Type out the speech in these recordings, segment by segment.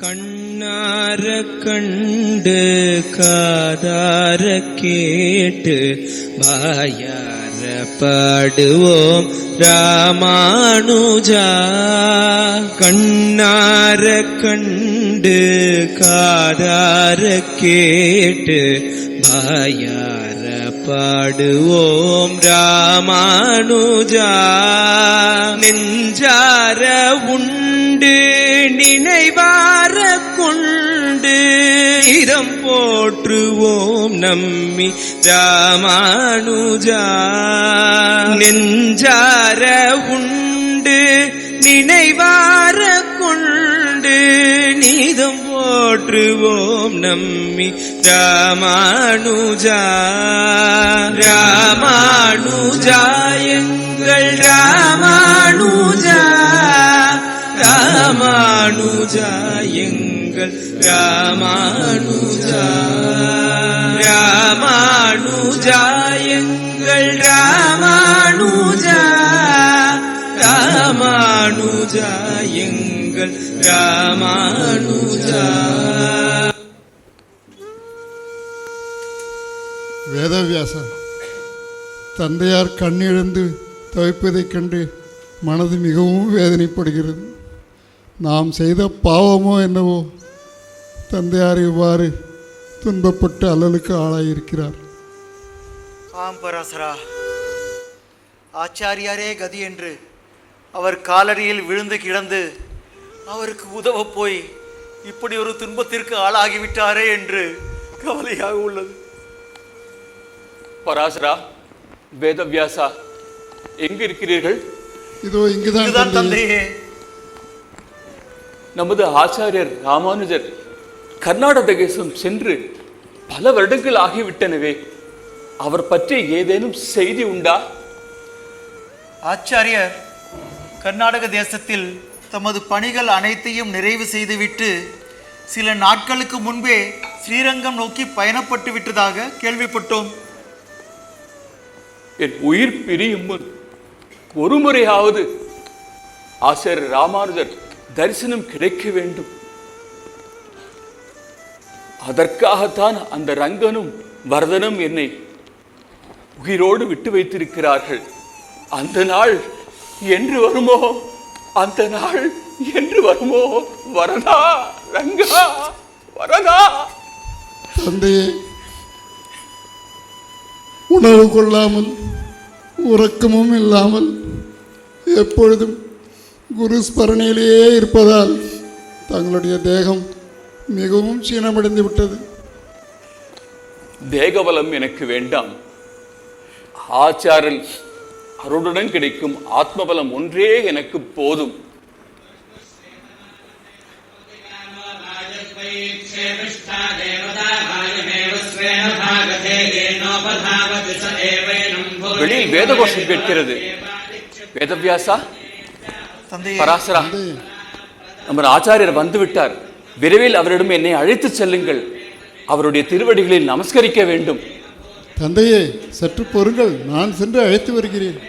கண்ணார கண்டு காதார கேட்டு வாயார பாடுவோம் ராமானுஜா. கண்ணார கண்டு காதார கேட்டு வாயார பாடுவோம் ராமானுஜா. நெஞ்சார உண்டு நினைவார கொண்டு இடம் போற்றுவோம் நம்மி ராமானுஜா. நெஞ்சார உண்டு நினைவார கொண்டு நீதம் போற்றுவோம் நம்மி ராமானுஜா. ராமானுஜா எங்கள் ராமானுஜா. ராமானுஜா எங்கள் ராமானுஜா. ராமானுஜா எங்கள் ராமானுஜா. ராமானுஜா எங்கள் ராமானுஜா. வேதவியாசர் தந்தையார் கண்ணிழந்து தவிப்பதைக் கண்டு மனது மிகவும் வேதனைப்படுகிறது. நாம் செய்த பாவமோ என்னவோ தந்தையார் இவ்வாறு துன்பப்பட்டு அல்லலுக்கு ஆளாயிருக்கிறார். ஆம் பராசரா, ஆச்சாரியாரே கதி என்று அவர் காலடியில் விழுந்து கிடந்து அவருக்கு உதவ போய் இப்படி ஒரு துன்பத்திற்கு ஆளாகிவிட்டாரே என்று கவலையாக உள்ளது. பராசரா, வேதவியாசா, எங்கு இருக்கிறீர்கள்? இதோ இங்குதான் தந்தையே. நமது ஆச்சாரியர் ராமானுஜர் கர்நாடக தேசம் சென்று பல வருடங்கள் ஆகிவிட்டனவே. அவர் பற்றி ஏதேனும் செய்தி உண்டா? ஆச்சாரியர் கர்நாடக தேசத்தில் தமது பணிகள் அனைத்தையும் நிறைவு செய்துவிட்டு சில நாட்களுக்கு முன்பே ஸ்ரீரங்கம் நோக்கி பயணப்பட்டு விட்டதாக கேள்விப்பட்டோம். என் உயிர் பிரியும் முன் ஒரு முறையாவது ஆச்சாரியர் ராமானுஜர் தரிசனம் கிடைக்க வேண்டும். அதற்காகத்தான் அந்த ரங்கனும் வரதனும் என்னை உயிரோடு விட்டு வைத்திருக்கிறார்கள். அந்த நாள் என்று வருமோ, அந்த நாள் என்று வருமோ? வரதா, ரங்கா, வரதா. தந்தையே, உணவு கொள்ளாமல் உறக்கமும் இல்லாமல் எப்பொழுதும் குரு ஸ்மரணையிலேயே இருப்பதால் தங்களுடைய தேகம் மிகவும் சீனமடைந்து விட்டது. தேகபலம் எனக்கு வேண்டாம். ஆச்சாரல் அருளுடன் கிடைக்கும் ஆத்மபலம் ஒன்றே எனக்கு போதும். வெளியில் வேதகோஷம் கேட்கிறது. வேதவியாசா, பராசரா, நம்ம ஆச்சாரியர் வந்து விட்டார். விரைவில் அவரிடம் என்னை அழைத்து செல்லுங்கள். அவருடைய திருவடிகளில் நமஸ்கரிக்க வேண்டும். தந்தையே, சற்று பொறுங்கள், நான் சென்று அழைத்து வருகிறேன்.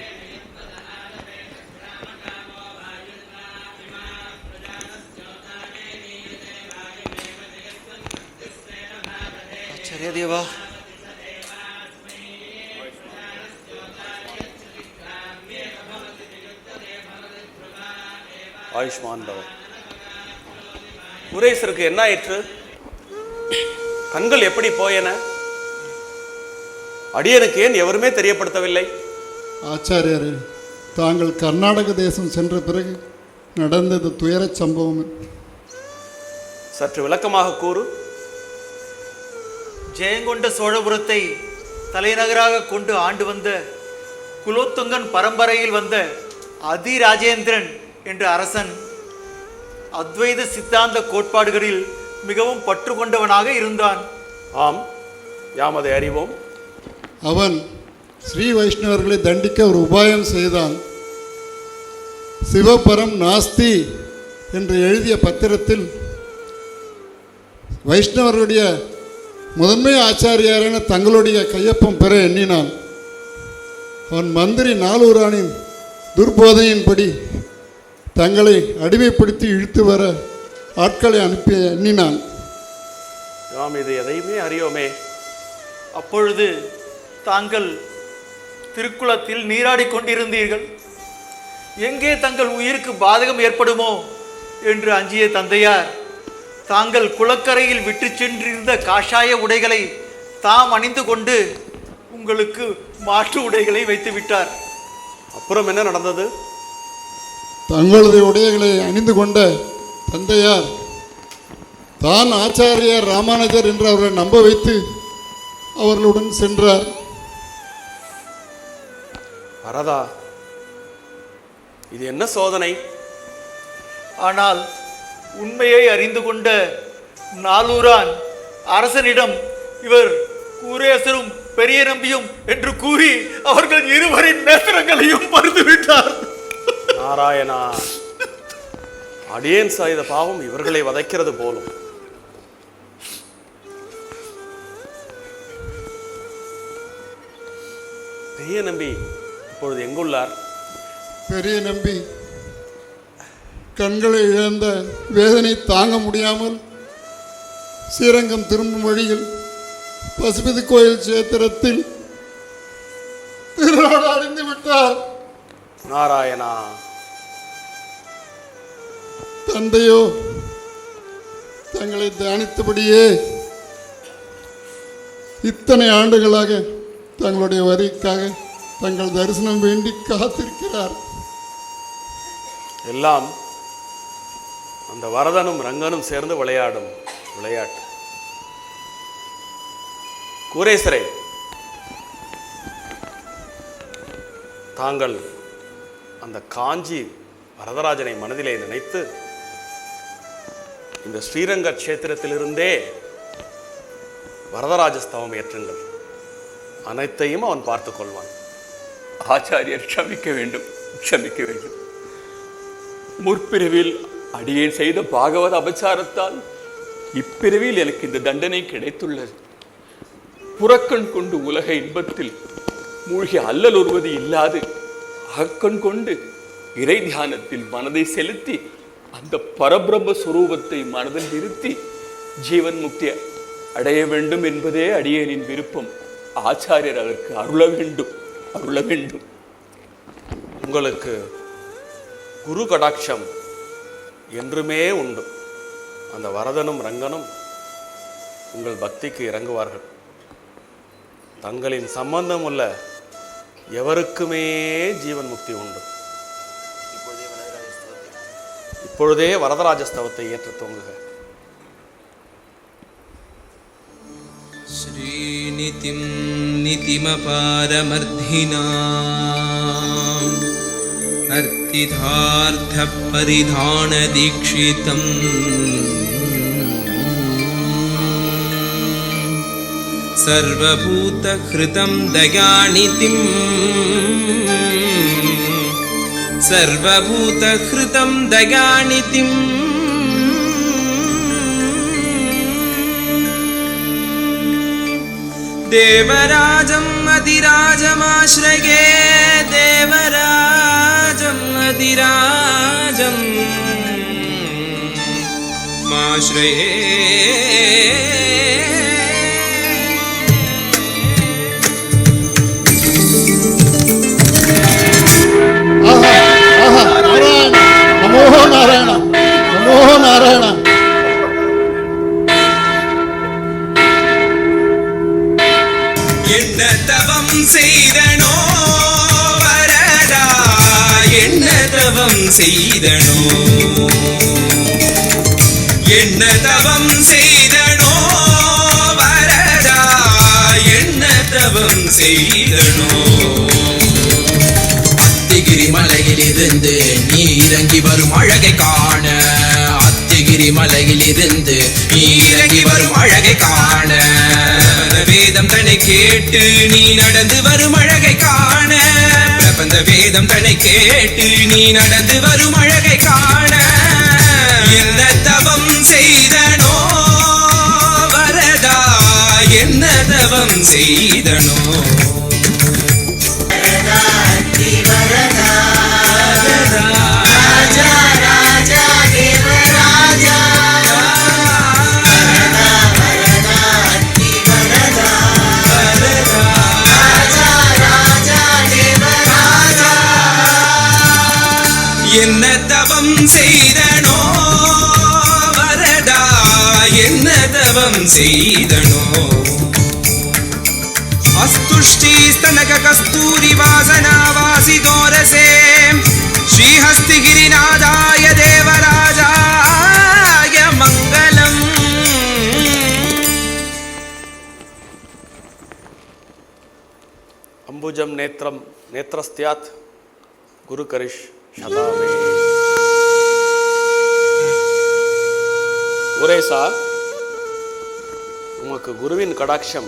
ஆச்சாரிய தேவா, ஆயுஷ்மான் பவ. குரேசருக்கு என்ன ஆயிற்று? கண்கள் எப்படி போயன? அடியனுக்கு ஏன் எவருமே தெரியப்படுத்தவில்லை? ஆச்சாரியரே, தாங்கள் கர்நாடக தேசம் சென்ற பிறகு நடந்தது துயரச் சம்பவம். சற்று விளக்கமாக கூறு. ஜெயங்கொண்ட சோழபுரத்தை தலைநகராக கொண்டு ஆண்டு வந்த குலோத்துங்கன் பரம்பரையில் வந்த அதிராஜேந்திரன் என்ற அரசன் அத்வைத சித்தாந்த கோட்பாடுகளில் மிகவும் பற்று கொண்டவனாக இருந்தான். ஆம், யாம் அதை அறிவோம். அவன் ஸ்ரீ வைஷ்ணவர்களை தண்டிக்க ஒரு உபாயம் செய்தான். சிவபரம் நாஸ்தி என்று எழுதிய பத்திரத்தில் வைஷ்ணவர்களுடைய முதன்மை ஆச்சாரியாரான தங்களுடைய கையொப்பம் பெற எண்ணினான். அவன் மந்திரி நாலூரானின் துர்போதனையின்படி தங்களை அடிமைப்படுத்தி இழுத்து வர ஆட்களை அனுப்பி எண்ணினான். நாம் இது எதையுமே அறியோமே. அப்பொழுது தாங்கள் திருக்குளத்தில் நீராடிக் கொண்டிருந்தீர்கள். எங்கே தங்கள் உயிருக்கு பாதகம் ஏற்படுமோ என்று அஞ்சிய தந்தையார் தாங்கள் குளக்கரையில் விட்டு சென்றிருந்த காஷாய உடைகளை தாம் அணிந்து கொண்டு உங்களுக்கு மாற்று உடைகளை வைத்து விட்டார். அப்புறம் என்ன நடந்தது? தங்களது உடைகளை அணிந்து கொண்ட தந்தையார் தான் ஆச்சாரியார் ராமானுஜர் என்று அவரை நம்ப வைத்து அவர்களுடன் சென்றார். வரதா, இது என்ன சோதனை? ஆனால் உண்மையை அறிந்து கொண்ட நாலூரான் அரசனிடம் இவர் கூரேசரும் பெரிய நம்பியும் என்று கூறி அவர்கள் இருவரின் நேத்திரங்களையும் மறுத்துவிட்டார். நாராயணா, அடியேன் செய்த பாவம் இவர்களை வதைக்கிறது போலும். பெரிய நம்பி இப்பொழுது எங்குள்ளார்? பெரிய நம்பி கண்களை இழந்த வேதனை தாங்க முடியாமல் ஸ்ரீரங்கம் திரும்பும் வழியில் பசுபதி கோயில் சேத்திரத்தில் அடைந்து விட்டார். நாராயணா, தந்தையோ தங்களை தியானித்தபடியே இத்தனை ஆண்டுகளாக தங்களுடைய வரிக்காக தங்கள் தரிசனம் வேண்டி காத்திருக்கிறார். எல்லாம் அந்த வரதனும் ரங்கனும் சேர்ந்து விளையாடும் விளையாட்டு. கூரேசரே, தாங்கள் அந்த காஞ்சி வரதராஜனை மனதிலே நினைத்து இந்த ஸ்ரீரங்க கஷேத்திரத்திலிருந்தே வரதராஜஸ்தவம் ஏற்றுங்கள். அனைத்தையும் அவன் பார்த்துக் கொள்வான். ஆச்சாரியர் க்ஷமிக்க வேண்டும், க்ஷமிக்க வேண்டும். முற்பிரிவில் அடியேன் செய்த பாகவத அபச்சாரத்தால் இப்பிரிவில் எனக்கு இந்த தண்டனை கிடைத்துள்ளது. புறக்கண் கொண்டு உலக இன்பத்தில் மூழ்கி அல்லல் உருவது இல்லாது அகக்கண் கொண்டு இறை தியானத்தில் மனதை செலுத்தி அந்த பரபிரம்ம சுரூபத்தை மனதில் நிறுத்தி ஜீவன் முக்தி அடைய வேண்டும் என்பதே அடியேனின் விருப்பம். ஆச்சாரியர் அதற்கு அருள வேண்டும், அருள வேண்டும். உங்களுக்கு குரு கடாட்சம் என்றுமே உண்டு. அந்த வரதனும் ரங்கனும் உங்கள் பக்திக்கு இறங்குவார்கள். தங்களின் சம்பந்தம் உள்ள எவருக்குமே ஜீவன் முக்தி உண்டு. இப்பொழுதே வரதராஜஸ்தவத்தை ஏற்று துவங்குக. ஸ்ரீநிதிம் நிதிமபாரமர்த்தினாம் அர்த்திதார்த்த பரிதான தீக்ஷிதம் சர்வபூத ஹிருதம் தயாநிதிம் சர்வபூத ஹிருதம் தயாநிதிம் தேவராஜம் அதிராஜமாஸ்ரயே தேவராஜம் அதிராஜம் மாஸ்ரயே நமோ நாராயண, நமோ நாராயண. என்ன தவம் செய்தனோ வரதா, என்ன தவம் செய்தனோ, என்ன தவம் செய்தனோ வரதா, என்ன தவம் செய்தனோ. அத்திகிரி மலையில் இருந்து நீ இறங்கி வரும் அழகை காண, அத்திகிரி மலையில் இருந்து நீ இறங்கி வரும் அழகை காண, வேதம் தன்னை கேட்டு நீ நடந்து வரும் அழகை காண, பிரபந்த வேதம் தன்னை கேட்டு நீ நடந்து வரும் அழகை காண. என்ன தவம் செய்தனோ வரதா, என்ன தவம் செய்தனோ. ராஜா ராஜா தேவராஜா என்ன தவம் செய்தனோ அஸ்துஷ்டி ஸ்தனக கஸ்தூரி வாசனா வாசிதோரசே ஸ்ரீஹஸ்திகிரிநாதாய தேவராஜாய மங்களம். அம்புஜம் நேத்திரம் நேத்திரஸ்தியாத் குரு கரிஷ் சதாமே. குரேசா, உமக்கு குருவின் கடாட்சம்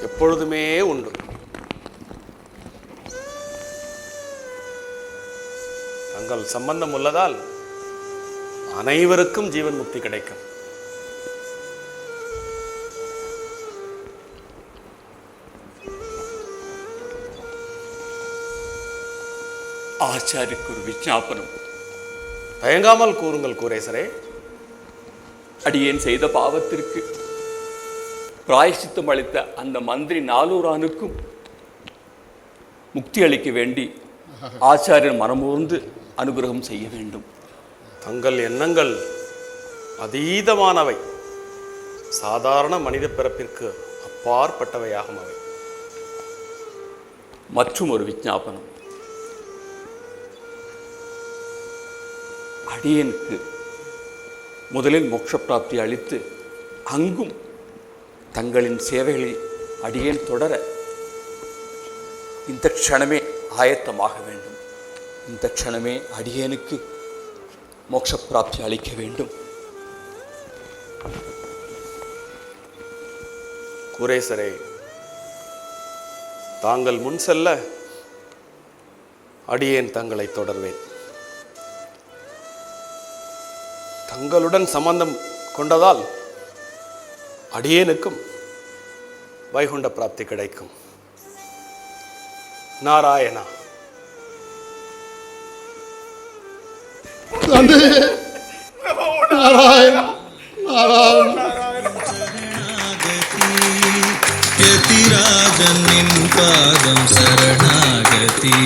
எப்பொழுதுமே உண்டு. தங்கள் சம்பந்தம் உள்ளதால் அனைவருக்கும் ஜீவன் முக்தி கிடைக்கும். ஆச்சாரிக்கு ஒரு விஞ்ஞாபனம். தயங்காமல் கூறுங்கள் குரேசரே. அடியேன் செய்த பாவத்திற்கு பிராயசித்தம் அளித்த அந்த மந்திரி நாலூரானுக்கும் முக்தி அளிக்க வேண்டி ஆச்சாரியன் மனமூர்ந்து அனுகிரகம் செய்ய வேண்டும். தங்கள் எண்ணங்கள் அதீதமானவை, சாதாரண மனித பிறப்பிற்கு அப்பாற்பட்டவையாகும் அவை. மற்றும் ஒரு விஞ்ஞாபனம். அடியேனுக்கு முதலில் மோட்ச பிராப்தி அளித்து அங்கும் தங்களின் சேவைகளை அடியேன் தொடர இந்த க்ஷணமே ஆயத்தமாக வேண்டும். இந்த க்ஷணமே அடியேனுக்கு மோட்ச பிராப்தி அளிக்க வேண்டும். குரேசரே, தாங்கள் முன் செல்ல அடியேன் தங்களை தொடர்வேன். தங்களுடன் சம்பந்தம் கொண்டதால் அடியேனுக்கும் வைகுண்ட பிராப்தி கிடைக்கும். நாராயணா. நாராயண நாராயண. யதிராஜன் பாதம் சரணாகதி.